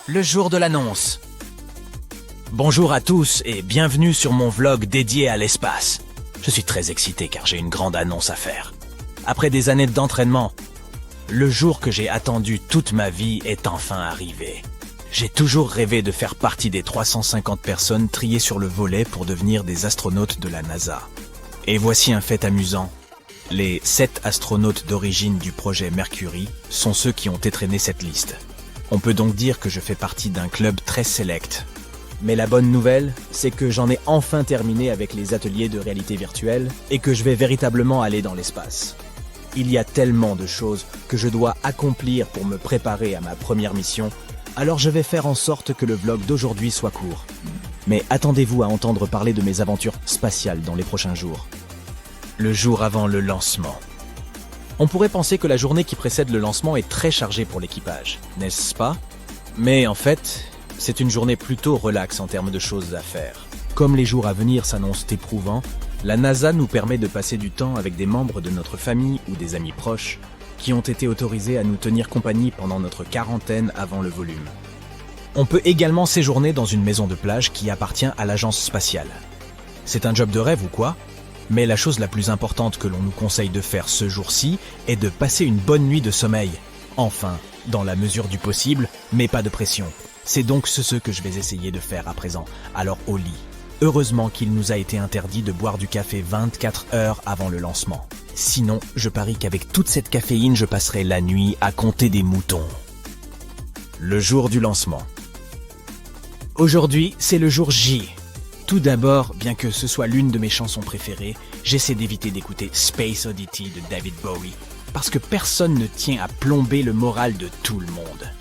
le jour de l'annonce. Bonjour à tous et bienvenue sur mon vlog dédié à l'espace. Je suis très excité car j'ai une grande annonce à faire. Après des années d'entraînement, le jour que j'ai attendu toute ma vie est enfin arrivé. J'ai toujours rêvé de faire partie des 350 personnes triées sur le volet pour devenir des astronautes de la NASA. Et voici un fait amusant. Les 7 astronautes d'origine du projet Mercury sont ceux qui ont étraîné cette liste. On peut donc dire que je fais partie d'un club très sélect. Mais la bonne nouvelle, c'est que j'en ai enfin terminé avec les ateliers de réalité virtuelle et que je vais véritablement aller dans l'espace. Il y a tellement de choses que je dois accomplir pour me préparer à ma première mission, alors je vais faire en sorte que le vlog d'aujourd'hui soit court. Mais attendez-vous à entendre parler de mes aventures spatiales dans les prochains jours. Le jour avant le lancement. On pourrait penser que la journée qui précède le lancement est très chargée pour l'équipage, n'est-ce pas? Mais en fait, c'est une journée plutôt relaxe en termes de choses à faire. Comme les jours à venir s'annoncent éprouvants, la NASA nous permet de passer du temps avec des membres de notre famille ou des amis proches qui ont été autorisés à nous tenir compagnie pendant notre quarantaine avant le volume. On peut également séjourner dans une maison de plage qui appartient à l'agence spatiale. C'est un job de rêve ou quoi? Mais la chose la plus importante que l'on nous conseille de faire ce jour-ci est de passer une bonne nuit de sommeil. Enfin, dans la mesure du possible, mais pas de pression. C'est donc ce que je vais essayer de faire à présent, alors au lit. Heureusement qu'il nous a été interdit de boire du café 24 heures avant le lancement. Sinon, je parie qu'avec toute cette caféine, je passerai la nuit à compter des moutons. Le jour du lancement. Aujourd'hui, c'est le jour J. Tout d'abord, bien que ce soit l'une de mes chansons préférées, j'essaie d'éviter d'écouter Space Oddity de David Bowie, parce que personne ne tient à plomber le moral de tout le monde.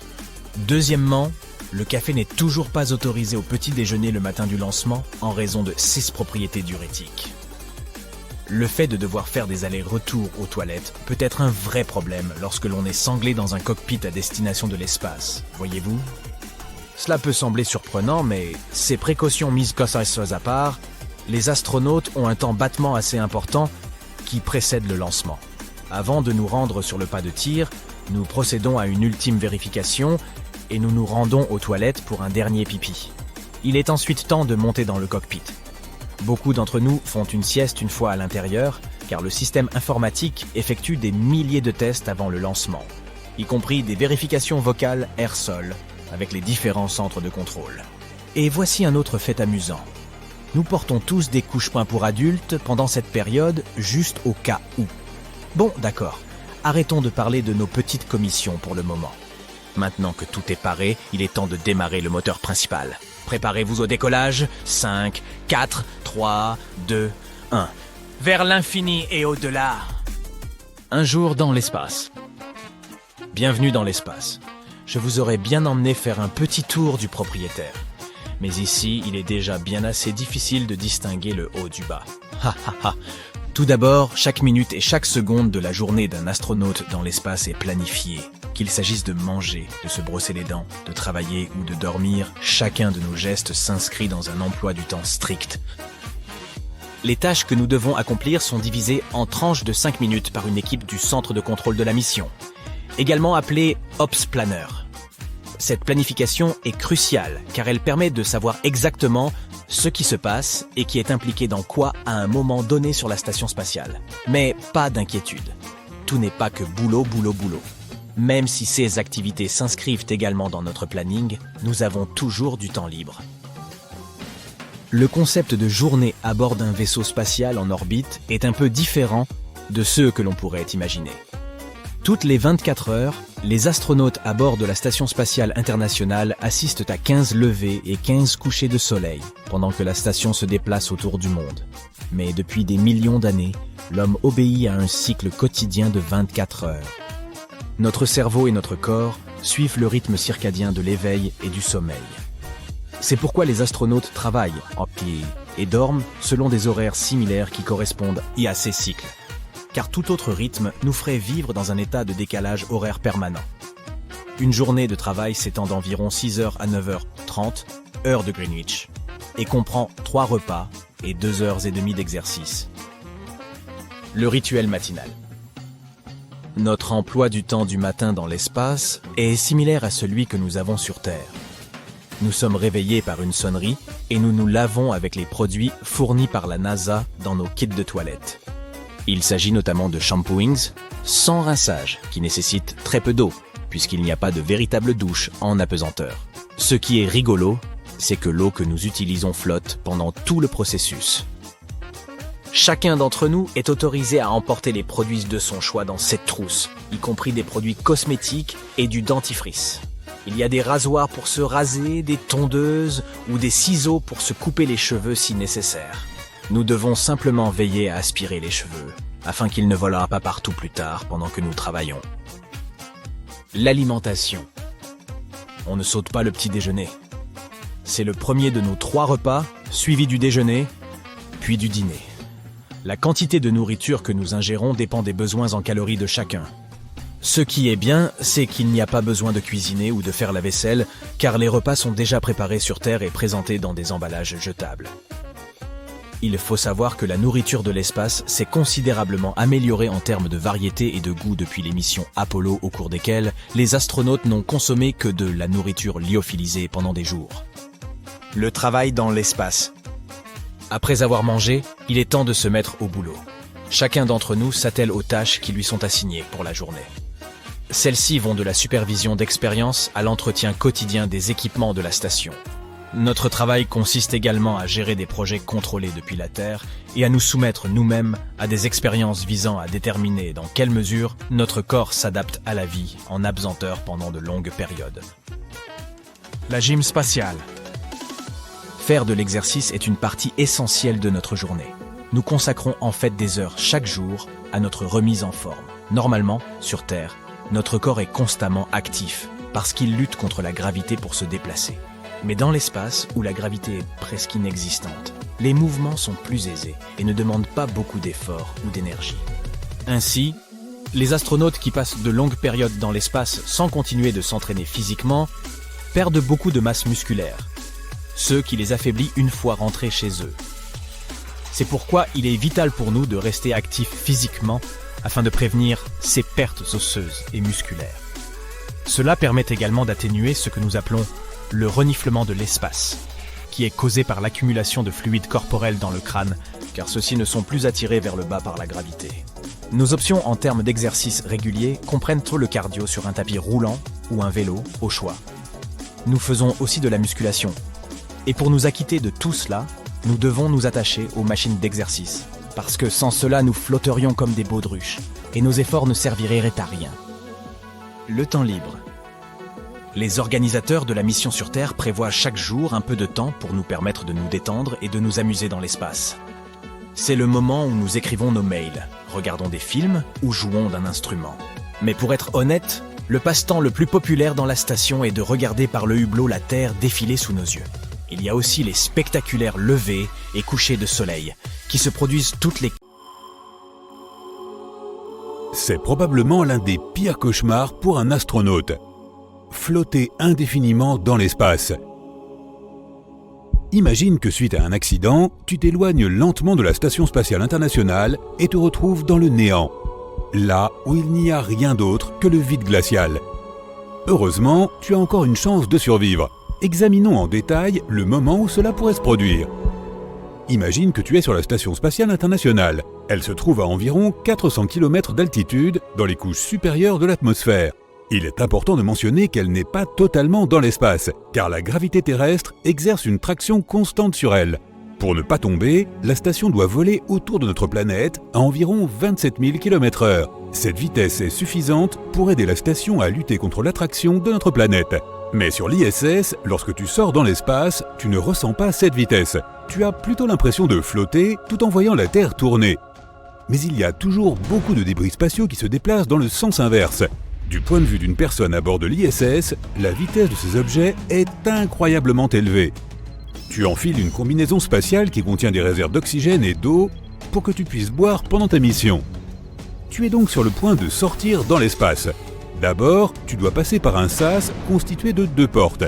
Deuxièmement, le café n'est toujours pas autorisé au petit déjeuner le matin du lancement en raison de 6 propriétés diurétiques. Le fait de devoir faire des allers-retours aux toilettes peut être un vrai problème lorsque l'on est sanglé dans un cockpit à destination de l'espace, voyez-vous? Cela peut sembler surprenant, mais ces précautions mises à part, les astronautes ont un temps battement assez important qui précède le lancement. Avant de nous rendre sur le pas de tir, nous procédons à une ultime vérification et nous nous rendons aux toilettes pour un dernier pipi. Il est ensuite temps de monter dans le cockpit. Beaucoup d'entre nous font une sieste une fois à l'intérieur, car le système informatique effectue des milliers de tests avant le lancement, y compris des vérifications vocales air-sol avec les différents centres de contrôle. Et voici un autre fait amusant. Nous portons tous des couche-points pour adultes pendant cette période, juste au cas où. Bon, d'accord, arrêtons de parler de nos petites commissions pour le moment. Maintenant que tout est paré, il est temps de démarrer le moteur principal. Préparez-vous au décollage. 5, 4, 3, 2, 1. Vers l'infini et au-delà. Un jour dans l'espace. Bienvenue dans l'espace. Je vous aurais bien emmené faire un petit tour du propriétaire. Mais ici, il est déjà bien assez difficile de distinguer le haut du bas. Ha ha ha. Tout d'abord, chaque minute et chaque seconde de la journée d'un astronaute dans l'espace est planifiée. Qu'il s'agisse de manger, de se brosser les dents, de travailler ou de dormir, chacun de nos gestes s'inscrit dans un emploi du temps strict. Les tâches que nous devons accomplir sont divisées en tranches de 5 minutes par une équipe du centre de contrôle de la mission, également appelée Ops Planner. Cette planification est cruciale car elle permet de savoir exactement ce qui se passe et qui est impliqué dans quoi à un moment donné sur la station spatiale. Mais pas d'inquiétude, tout n'est pas que boulot, boulot, boulot. Même si ces activités s'inscrivent également dans notre planning, nous avons toujours du temps libre. Le concept de journée à bord d'un vaisseau spatial en orbite est un peu différent de ceux que l'on pourrait imaginer. Toutes les 24 heures, les astronautes à bord de la Station spatiale internationale assistent à 15 levées et 15 couchers de soleil pendant que la station se déplace autour du monde. Mais depuis des millions d'années, l'homme obéit à un cycle quotidien de 24 heures. Notre cerveau et notre corps suivent le rythme circadien de l'éveil et du sommeil. C'est pourquoi les astronautes travaillent en pied et dorment selon des horaires similaires qui correspondent à ces cycles. Car tout autre rythme nous ferait vivre dans un état de décalage horaire permanent. Une journée de travail s'étend d'environ 6h à 9h30, heure de Greenwich, et comprend 3 repas et 2h30 d'exercice. Le rituel matinal. Notre emploi du temps du matin dans l'espace est similaire à celui que nous avons sur Terre. Nous sommes réveillés par une sonnerie et nous nous lavons avec les produits fournis par la NASA dans nos kits de toilette. Il s'agit notamment de shampooings sans rinçage qui nécessitent très peu d'eau puisqu'il n'y a pas de véritable douche en apesanteur. Ce qui est rigolo, c'est que l'eau que nous utilisons flotte pendant tout le processus. Chacun d'entre nous est autorisé à emporter les produits de son choix dans cette trousse, y compris des produits cosmétiques et du dentifrice. Il y a des rasoirs pour se raser, des tondeuses ou des ciseaux pour se couper les cheveux si nécessaire. Nous devons simplement veiller à aspirer les cheveux, afin qu'ils ne volent pas partout plus tard pendant que nous travaillons. L'alimentation. On ne saute pas le petit déjeuner. C'est le premier de nos 3 repas, suivi du déjeuner, puis du dîner. La quantité de nourriture que nous ingérons dépend des besoins en calories de chacun. Ce qui est bien, c'est qu'il n'y a pas besoin de cuisiner ou de faire la vaisselle, car les repas sont déjà préparés sur Terre et présentés dans des emballages jetables. Il faut savoir que la nourriture de l'espace s'est considérablement améliorée en termes de variété et de goût depuis les missions Apollo au cours desquelles les astronautes n'ont consommé que de la nourriture lyophilisée pendant des jours. Le travail dans l'espace. Après avoir mangé, il est temps de se mettre au boulot. Chacun d'entre nous s'attelle aux tâches qui lui sont assignées pour la journée. Celles-ci vont de la supervision d'expérience à l'entretien quotidien des équipements de la station. Notre travail consiste également à gérer des projets contrôlés depuis la Terre et à nous soumettre nous-mêmes à des expériences visant à déterminer dans quelle mesure notre corps s'adapte à la vie en apesanteur pendant de longues périodes. La gym spatiale. Faire de l'exercice est une partie essentielle de notre journée. Nous consacrons en fait des heures chaque jour à notre remise en forme. Normalement, sur Terre, notre corps est constamment actif parce qu'il lutte contre la gravité pour se déplacer. Mais dans l'espace, où la gravité est presque inexistante, les mouvements sont plus aisés et ne demandent pas beaucoup d'efforts ou d'énergie. Ainsi, les astronautes qui passent de longues périodes dans l'espace sans continuer de s'entraîner physiquement perdent beaucoup de masse musculaire, ce qui les affaiblit une fois rentrés chez eux. C'est pourquoi il est vital pour nous de rester actifs physiquement afin de prévenir ces pertes osseuses et musculaires. Cela permet également d'atténuer ce que nous appelons le reniflement de l'espace, qui est causé par l'accumulation de fluides corporels dans le crâne, car ceux-ci ne sont plus attirés vers le bas par la gravité. Nos options en termes d'exercice régulier comprennent le cardio sur un tapis roulant ou un vélo, au choix. Nous faisons aussi de la musculation. Et pour nous acquitter de tout cela, nous devons nous attacher aux machines d'exercice, parce que sans cela nous flotterions comme des baudruches, et nos efforts ne serviraient à rien. Le temps libre. Les organisateurs de la mission sur Terre prévoient chaque jour un peu de temps pour nous permettre de nous détendre et de nous amuser dans l'espace. C'est le moment où nous écrivons nos mails, regardons des films ou jouons d'un instrument. Mais pour être honnête, le passe-temps le plus populaire dans la station est de regarder par le hublot la Terre défiler sous nos yeux. Il y a aussi les spectaculaires levées et couchers de soleil, qui se produisent toutes les... C'est probablement l'un des pires cauchemars pour un astronaute. Flotter indéfiniment dans l'espace. Imagine que suite à un accident, tu t'éloignes lentement de la Station spatiale internationale et te retrouves dans le néant, là où il n'y a rien d'autre que le vide glacial. Heureusement, tu as encore une chance de survivre. Examinons en détail le moment où cela pourrait se produire. Imagine que tu es sur la Station spatiale internationale. Elle se trouve à environ 400 km d'altitude dans les couches supérieures de l'atmosphère. Il est important de mentionner qu'elle n'est pas totalement dans l'espace, car la gravité terrestre exerce une traction constante sur elle. Pour ne pas tomber, la station doit voler autour de notre planète à environ 27 000 km/h. Cette vitesse est suffisante pour aider la station à lutter contre l'attraction de notre planète. Mais sur l'ISS, lorsque tu sors dans l'espace, tu ne ressens pas cette vitesse. Tu as plutôt l'impression de flotter tout en voyant la Terre tourner. Mais il y a toujours beaucoup de débris spatiaux qui se déplacent dans le sens inverse. Du point de vue d'une personne à bord de l'ISS, la vitesse de ces objets est incroyablement élevée. Tu enfiles une combinaison spatiale qui contient des réserves d'oxygène et d'eau pour que tu puisses boire pendant ta mission. Tu es donc sur le point de sortir dans l'espace. D'abord, tu dois passer par un sas constitué de 2 portes.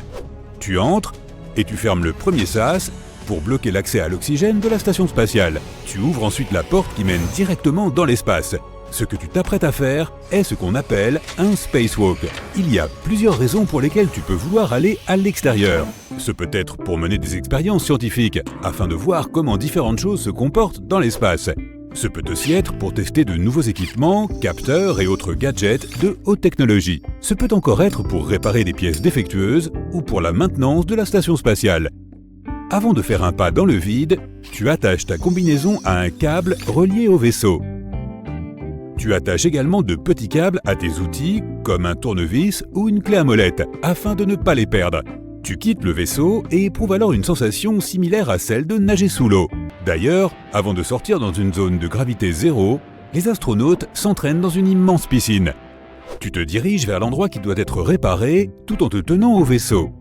Tu entres et tu fermes le premier sas pour bloquer l'accès à l'oxygène de la station spatiale. Tu ouvres ensuite la porte qui mène directement dans l'espace. Ce que tu t'apprêtes à faire est ce qu'on appelle un spacewalk. Il y a plusieurs raisons pour lesquelles tu peux vouloir aller à l'extérieur. Ce peut être pour mener des expériences scientifiques, afin de voir comment différentes choses se comportent dans l'espace. Ce peut aussi être pour tester de nouveaux équipements, capteurs et autres gadgets de haute technologie. Ce peut encore être pour réparer des pièces défectueuses ou pour la maintenance de la station spatiale. Avant de faire un pas dans le vide, tu attaches ta combinaison à un câble relié au vaisseau. Tu attaches également de petits câbles à tes outils, comme un tournevis ou une clé à molette, afin de ne pas les perdre. Tu quittes le vaisseau et éprouves alors une sensation similaire à celle de nager sous l'eau. D'ailleurs, avant de sortir dans une zone de gravité zéro, les astronautes s'entraînent dans une immense piscine. Tu te diriges vers l'endroit qui doit être réparé tout en te tenant au vaisseau.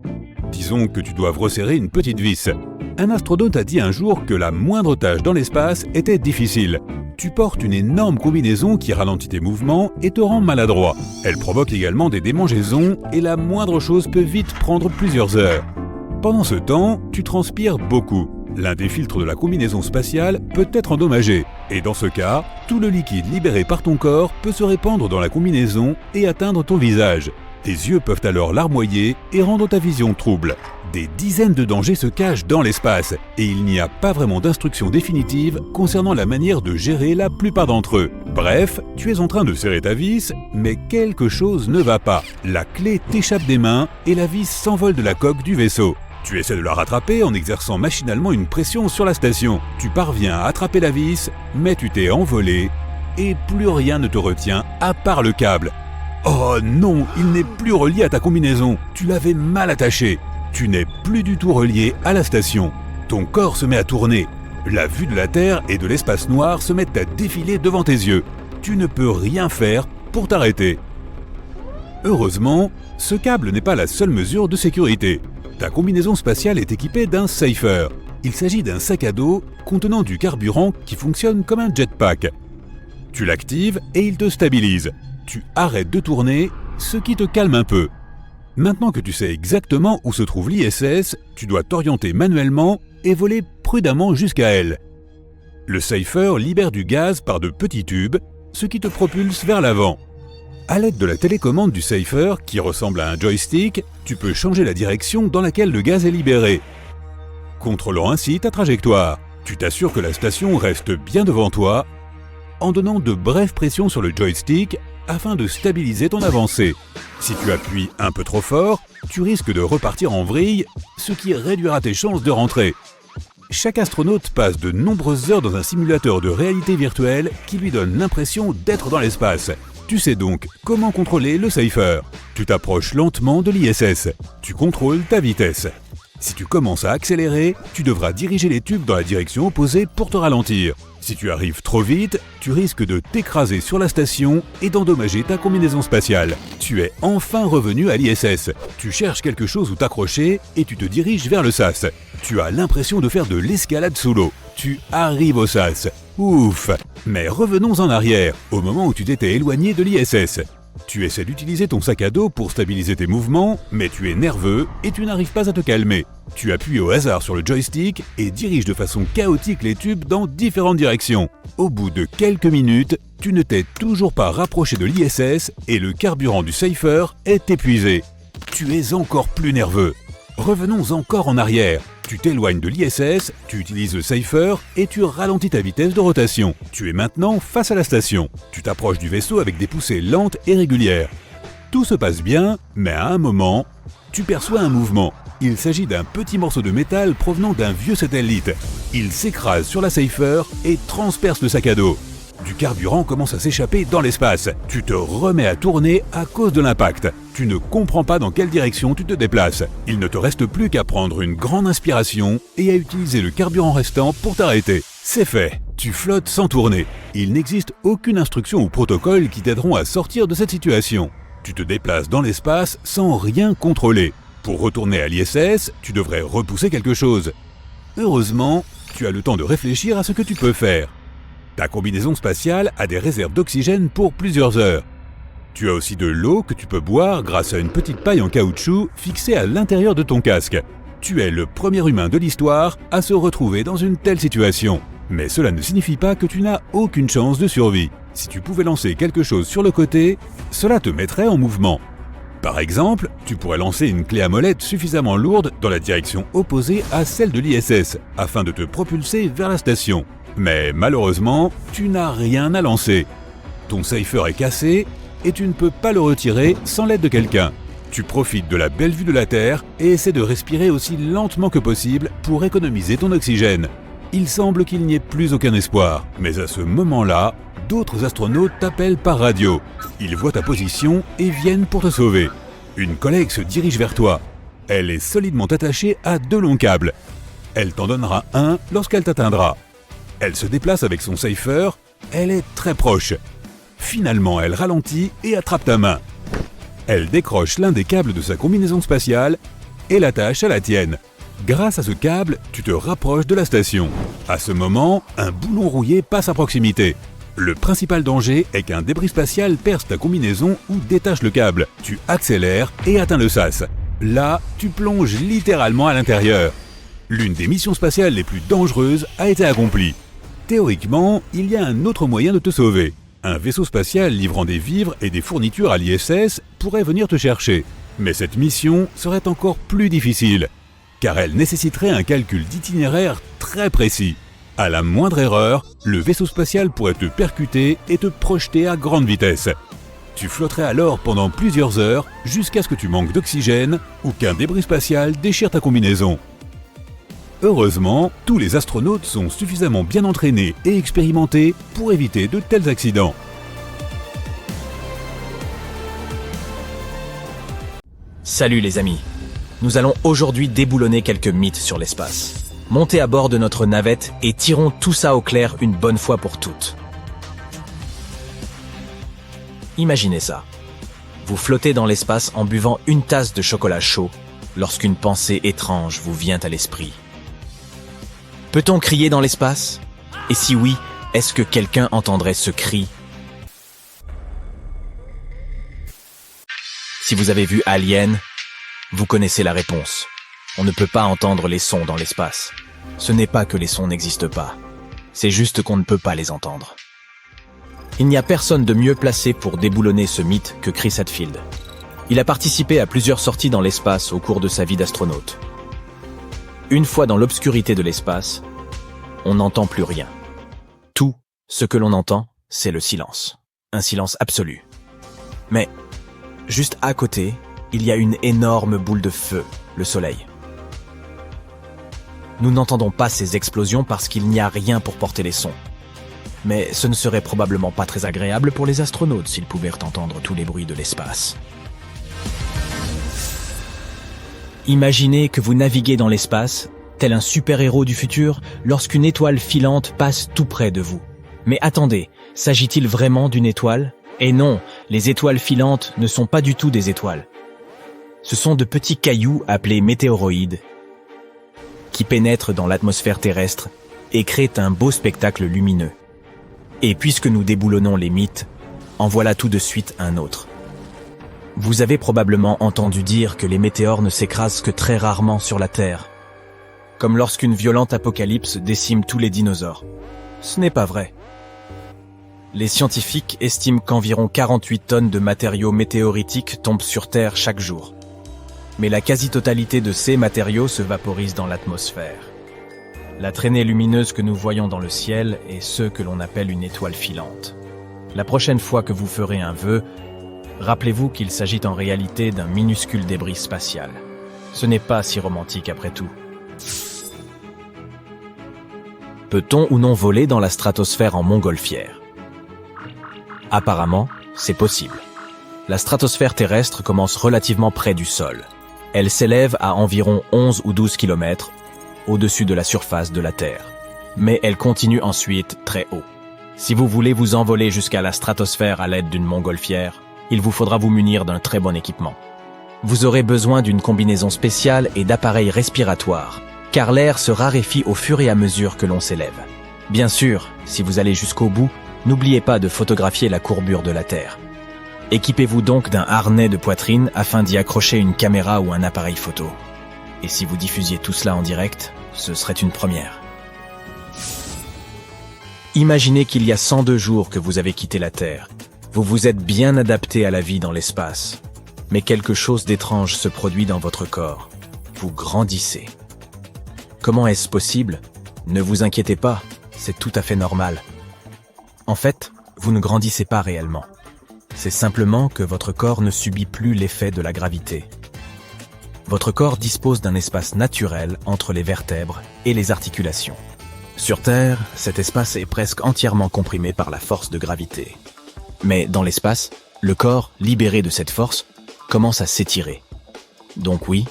Disons que tu dois resserrer une petite vis. Un astronaute a dit un jour que la moindre tâche dans l'espace était difficile. Tu portes une énorme combinaison qui ralentit tes mouvements et te rend maladroit. Elle provoque également des démangeaisons et la moindre chose peut vite prendre plusieurs heures. Pendant ce temps, tu transpires beaucoup. L'un des filtres de la combinaison spatiale peut être endommagé. Et dans ce cas, tout le liquide libéré par ton corps peut se répandre dans la combinaison et atteindre ton visage. Tes yeux peuvent alors larmoyer et rendre ta vision trouble. Des dizaines de dangers se cachent dans l'espace et il n'y a pas vraiment d'instruction définitive concernant la manière de gérer la plupart d'entre eux. Bref, tu es en train de serrer ta vis, mais quelque chose ne va pas. La clé t'échappe des mains et la vis s'envole de la coque du vaisseau. Tu essaies de la rattraper en exerçant machinalement une pression sur la station. Tu parviens à attraper la vis, mais tu t'es envolé et plus rien ne te retient à part le câble. Oh non, il n'est plus relié à ta combinaison. Tu l'avais mal attaché. Tu n'es plus du tout relié à la station. Ton corps se met à tourner. La vue de la Terre et de l'espace noir se mettent à défiler devant tes yeux. Tu ne peux rien faire pour t'arrêter. Heureusement, ce câble n'est pas la seule mesure de sécurité. Ta combinaison spatiale est équipée d'un Cypher. Il s'agit d'un sac à dos contenant du carburant qui fonctionne comme un jetpack. Tu l'actives et il te stabilise. Tu arrêtes de tourner, ce qui te calme un peu. Maintenant que tu sais exactement où se trouve l'ISS, tu dois t'orienter manuellement et voler prudemment jusqu'à elle. Le Cypher libère du gaz par de petits tubes, ce qui te propulse vers l'avant. À l'aide de la télécommande du Cypher, qui ressemble à un joystick, tu peux changer la direction dans laquelle le gaz est libéré, contrôlant ainsi ta trajectoire. Tu t'assures que la station reste bien devant toi en donnant de brèves pressions sur le joystick afin de stabiliser ton avancée. Si tu appuies un peu trop fort, tu risques de repartir en vrille, ce qui réduira tes chances de rentrer. Chaque astronaute passe de nombreuses heures dans un simulateur de réalité virtuelle qui lui donne l'impression d'être dans l'espace. Tu sais donc comment contrôler le Cypher. Tu t'approches lentement de l'ISS. Tu contrôles ta vitesse. Si tu commences à accélérer, tu devras diriger les tubes dans la direction opposée pour te ralentir. Si tu arrives trop vite, tu risques de t'écraser sur la station et d'endommager ta combinaison spatiale. Tu es enfin revenu à l'ISS. Tu cherches quelque chose où t'accrocher et tu te diriges vers le SAS. Tu as l'impression de faire de l'escalade sous l'eau. Tu arrives au SAS. Ouf! Mais revenons en arrière, au moment où tu t'étais éloigné de l'ISS. Tu essaies d'utiliser ton sac à dos pour stabiliser tes mouvements, mais tu es nerveux et tu n'arrives pas à te calmer. Tu appuies au hasard sur le joystick et diriges de façon chaotique les tubes dans différentes directions. Au bout de quelques minutes, tu ne t'es toujours pas rapproché de l'ISS et le carburant du Cypher est épuisé. Tu es encore plus nerveux. Revenons encore en arrière. Tu t'éloignes de l'ISS, tu utilises le Cypher et tu ralentis ta vitesse de rotation. Tu es maintenant face à la station. Tu t'approches du vaisseau avec des poussées lentes et régulières. Tout se passe bien, mais à un moment, tu perçois un mouvement. Il s'agit d'un petit morceau de métal provenant d'un vieux satellite. Il s'écrase sur la Cypher et transperce le sac à dos. Du carburant commence à s'échapper dans l'espace. Tu te remets à tourner à cause de l'impact. Tu ne comprends pas dans quelle direction tu te déplaces. Il ne te reste plus qu'à prendre une grande inspiration et à utiliser le carburant restant pour t'arrêter. C'est fait. Tu flottes sans tourner. Il n'existe aucune instruction ou protocole qui t'aideront à sortir de cette situation. Tu te déplaces dans l'espace sans rien contrôler. Pour retourner à l'ISS, tu devrais repousser quelque chose. Heureusement, tu as le temps de réfléchir à ce que tu peux faire. Ta combinaison spatiale a des réserves d'oxygène pour plusieurs heures. Tu as aussi de l'eau que tu peux boire grâce à une petite paille en caoutchouc fixée à l'intérieur de ton casque. Tu es le premier humain de l'histoire à se retrouver dans une telle situation. Mais cela ne signifie pas que tu n'as aucune chance de survie. Si tu pouvais lancer quelque chose sur le côté, cela te mettrait en mouvement. Par exemple, tu pourrais lancer une clé à molette suffisamment lourde dans la direction opposée à celle de l'ISS, afin de te propulser vers la station. Mais malheureusement, tu n'as rien à lancer. Ton cipher est cassé et tu ne peux pas le retirer sans l'aide de quelqu'un. Tu profites de la belle vue de la Terre et essaies de respirer aussi lentement que possible pour économiser ton oxygène. Il semble qu'il n'y ait plus aucun espoir, mais à ce moment-là, d'autres astronautes t'appellent par radio. Ils voient ta position et viennent pour te sauver. Une collègue se dirige vers toi. Elle est solidement attachée à 2 longs câbles. Elle t'en donnera un lorsqu'elle t'atteindra. Elle se déplace avec son cipher, elle est très proche. Finalement, elle ralentit et attrape ta main. Elle décroche l'un des câbles de sa combinaison spatiale et l'attache à la tienne. Grâce à ce câble, tu te rapproches de la station. À ce moment, un boulon rouillé passe à proximité. Le principal danger est qu'un débris spatial perce ta combinaison ou détache le câble. Tu accélères et atteins le sas. Là, tu plonges littéralement à l'intérieur. L'une des missions spatiales les plus dangereuses a été accomplie. Théoriquement, il y a un autre moyen de te sauver. Un vaisseau spatial livrant des vivres et des fournitures à l'ISS pourrait venir te chercher. Mais cette mission serait encore plus difficile, car elle nécessiterait un calcul d'itinéraire très précis. À la moindre erreur, le vaisseau spatial pourrait te percuter et te projeter à grande vitesse. Tu flotterais alors pendant plusieurs heures jusqu'à ce que tu manques d'oxygène ou qu'un débris spatial déchire ta combinaison. Heureusement, tous les astronautes sont suffisamment bien entraînés et expérimentés pour éviter de tels accidents. Salut les amis. Nous allons aujourd'hui déboulonner quelques mythes sur l'espace. Montez à bord de notre navette et tirons tout ça au clair une bonne fois pour toutes. Imaginez ça. Vous flottez dans l'espace en buvant une tasse de chocolat chaud lorsqu'une pensée étrange vous vient à l'esprit. Peut-on crier dans l'espace? Et si oui, est-ce que quelqu'un entendrait ce cri? Si vous avez vu Alien, vous connaissez la réponse. On ne peut pas entendre les sons dans l'espace. Ce n'est pas que les sons n'existent pas. C'est juste qu'on ne peut pas les entendre. Il n'y a personne de mieux placé pour déboulonner ce mythe que Chris Hadfield. Il a participé à plusieurs sorties dans l'espace au cours de sa vie d'astronaute. Une fois dans l'obscurité de l'espace, on n'entend plus rien. Tout ce que l'on entend, c'est le silence. Un silence absolu. Mais, juste à côté, il y a une énorme boule de feu, le Soleil. Nous n'entendons pas ces explosions parce qu'il n'y a rien pour porter les sons. Mais ce ne serait probablement pas très agréable pour les astronautes s'ils pouvaient entendre tous les bruits de l'espace. Imaginez que vous naviguez dans l'espace, tel un super-héros du futur, lorsqu'une étoile filante passe tout près de vous. Mais attendez, s'agit-il vraiment d'une étoile? Et non, les étoiles filantes ne sont pas du tout des étoiles. Ce sont de petits cailloux appelés météoroïdes qui pénètrent dans l'atmosphère terrestre et créent un beau spectacle lumineux. Et puisque nous déboulonnons les mythes, en voilà tout de suite un autre. Vous avez probablement entendu dire que les météores ne s'écrasent que très rarement sur la Terre, comme lorsqu'une violente apocalypse décime tous les dinosaures. Ce n'est pas vrai. Les scientifiques estiment qu'environ 48 tonnes de matériaux météoritiques tombent sur Terre chaque jour. Mais la quasi-totalité de ces matériaux se vaporise dans l'atmosphère. La traînée lumineuse que nous voyons dans le ciel est ce que l'on appelle une étoile filante. La prochaine fois que vous ferez un vœu, rappelez-vous qu'il s'agit en réalité d'un minuscule débris spatial. Ce n'est pas si romantique après tout. Peut-on ou non voler dans la stratosphère en montgolfière? Apparemment, c'est possible. La stratosphère terrestre commence relativement près du sol. Elle s'élève à environ 11 ou 12 km au-dessus de la surface de la Terre. Mais elle continue ensuite très haut. Si vous voulez vous envoler jusqu'à la stratosphère à l'aide d'une montgolfière, il vous faudra vous munir d'un très bon équipement. Vous aurez besoin d'une combinaison spéciale et d'appareils respiratoires, car l'air se raréfie au fur et à mesure que l'on s'élève. Bien sûr, si vous allez jusqu'au bout, n'oubliez pas de photographier la courbure de la Terre. Équipez-vous donc d'un harnais de poitrine afin d'y accrocher une caméra ou un appareil photo. Et si vous diffusiez tout cela en direct, ce serait une première. Imaginez qu'il y a 102 jours que vous avez quitté la Terre. Vous vous êtes bien adapté à la vie dans l'espace. Mais quelque chose d'étrange se produit dans votre corps. Vous grandissez. Comment est-ce possible? Ne vous inquiétez pas, c'est tout à fait normal. En fait, vous ne grandissez pas réellement. C'est simplement que votre corps ne subit plus l'effet de la gravité. Votre corps dispose d'un espace naturel entre les vertèbres et les articulations. Sur Terre, cet espace est presque entièrement comprimé par la force de gravité. Mais dans l'espace, le corps, libéré de cette force, commence à s'étirer. Donc oui,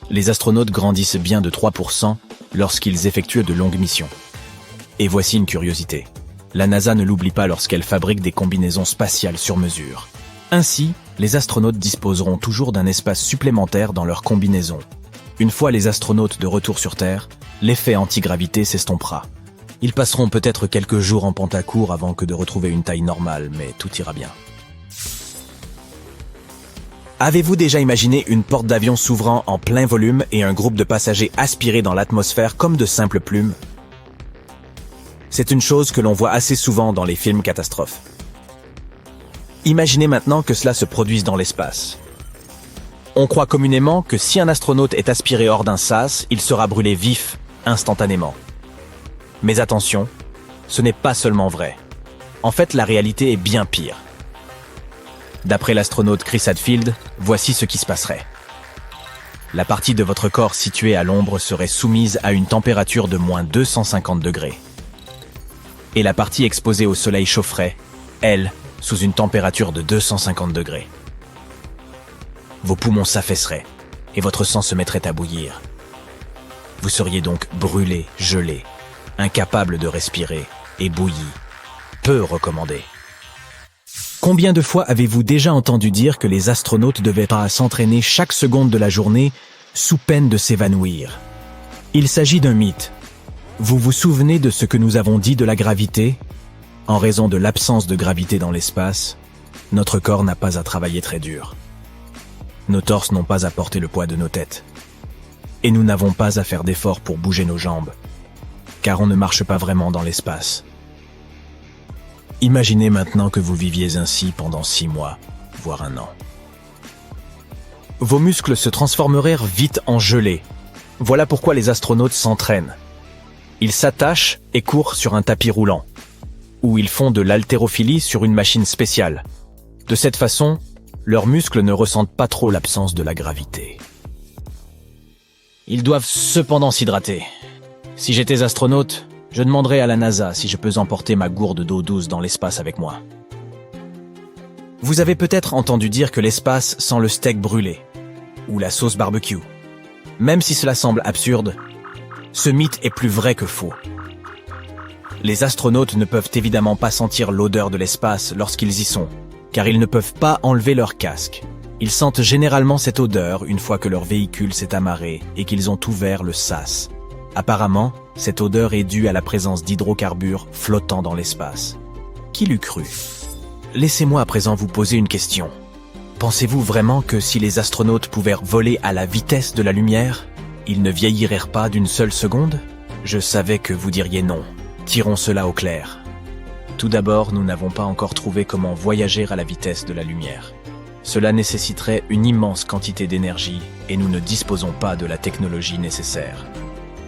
les astronautes grandissent bien de 3% lorsqu'ils effectuent de longues missions. Et voici une curiosité. La NASA ne l'oublie pas lorsqu'elle fabrique des combinaisons spatiales sur mesure. Ainsi, les astronautes disposeront toujours d'un espace supplémentaire dans leur combinaison. Une fois les astronautes de retour sur Terre, l'effet antigravité s'estompera. Ils passeront peut-être quelques jours en pentacourt avant que de retrouver une taille normale, mais tout ira bien. Avez-vous déjà imaginé une porte d'avion s'ouvrant en plein volume et un groupe de passagers aspirés dans l'atmosphère comme de simples plumes? C'est une chose que l'on voit assez souvent dans les films catastrophes. Imaginez maintenant que cela se produise dans l'espace. On croit communément que si un astronaute est aspiré hors d'un sas, il sera brûlé vif, instantanément. Mais attention, ce n'est pas seulement vrai. En fait, la réalité est bien pire. D'après l'astronaute Chris Hadfield, voici ce qui se passerait. La partie de votre corps située à l'ombre serait soumise à une température de moins 250 degrés. Et la partie exposée au soleil chaufferait, elle, sous une température de 250 degrés. Vos poumons s'affaisseraient et votre sang se mettrait à bouillir. Vous seriez donc brûlé, gelé, incapable de respirer et bouilli. Peu recommandé. Combien de fois avez-vous déjà entendu dire que les astronautes devaient pas s'entraîner chaque seconde de la journée sous peine de s'évanouir? Il s'agit d'un mythe. Vous vous souvenez de ce que nous avons dit de la gravité? En raison de l'absence de gravité dans l'espace, notre corps n'a pas à travailler très dur. Nos torses n'ont pas à porter le poids de nos têtes. Et nous n'avons pas à faire d'efforts pour bouger nos jambes, car on ne marche pas vraiment dans l'espace. Imaginez maintenant que vous viviez ainsi pendant 6 mois, voire 1 an. Vos muscles se transformeraient vite en gelée. Voilà pourquoi les astronautes s'entraînent. Ils s'attachent et courent sur un tapis roulant, ou ils font de l'haltérophilie sur une machine spéciale. De cette façon, leurs muscles ne ressentent pas trop l'absence de la gravité. Ils doivent cependant s'hydrater. Si j'étais astronaute, je demanderais à la NASA si je peux emporter ma gourde d'eau douce dans l'espace avec moi. Vous avez peut-être entendu dire que l'espace sent le steak brûlé, ou la sauce barbecue. Même si cela semble absurde, ce mythe est plus vrai que faux. Les astronautes ne peuvent évidemment pas sentir l'odeur de l'espace lorsqu'ils y sont, car ils ne peuvent pas enlever leur casque. Ils sentent généralement cette odeur une fois que leur véhicule s'est amarré et qu'ils ont ouvert le sas. Apparemment, cette odeur est due à la présence d'hydrocarbures flottant dans l'espace. Qui l'eût cru? Laissez-moi à présent vous poser une question. Pensez-vous vraiment que si les astronautes pouvaient voler à la vitesse de la lumière, ils ne vieilliraient pas d'une seule seconde? Je savais que vous diriez non. Tirons cela au clair. Tout d'abord, nous n'avons pas encore trouvé comment voyager à la vitesse de la lumière. Cela nécessiterait une immense quantité d'énergie et nous ne disposons pas de la technologie nécessaire.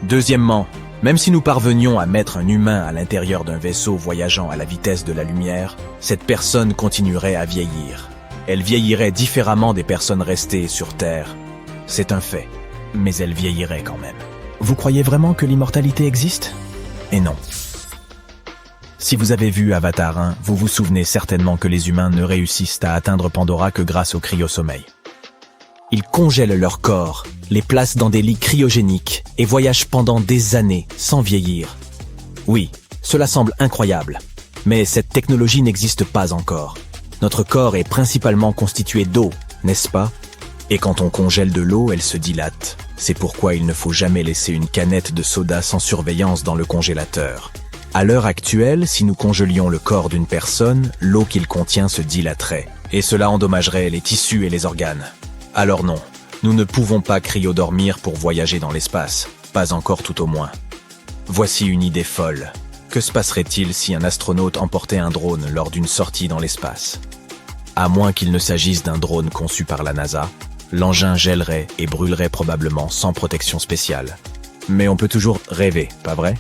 Deuxièmement, même si nous parvenions à mettre un humain à l'intérieur d'un vaisseau voyageant à la vitesse de la lumière, cette personne continuerait à vieillir. Elle vieillirait différemment des personnes restées sur Terre. C'est un fait, mais elle vieillirait quand même. Vous croyez vraiment que l'immortalité existe? Et non. Si vous avez vu Avatar 1, vous vous souvenez certainement que les humains ne réussissent à atteindre Pandora que grâce au cryosommeil. Ils congèlent leur corps, les placent dans des lits cryogéniques et voyagent pendant des années sans vieillir. Oui, cela semble incroyable, mais cette technologie n'existe pas encore. Notre corps est principalement constitué d'eau, n'est-ce pas? Et quand on congèle de l'eau, elle se dilate. C'est pourquoi il ne faut jamais laisser une canette de soda sans surveillance dans le congélateur. À l'heure actuelle, si nous congelions le corps d'une personne, l'eau qu'il contient se dilaterait, et cela endommagerait les tissus et les organes. Alors non, nous ne pouvons pas cryodormir pour voyager dans l'espace, pas encore tout au moins. Voici une idée folle. Que se passerait-il si un astronaute emportait un drone lors d'une sortie dans l'espace? À moins qu'il ne s'agisse d'un drone conçu par la NASA, l'engin gèlerait et brûlerait probablement sans protection spéciale. Mais on peut toujours rêver, pas vrai ?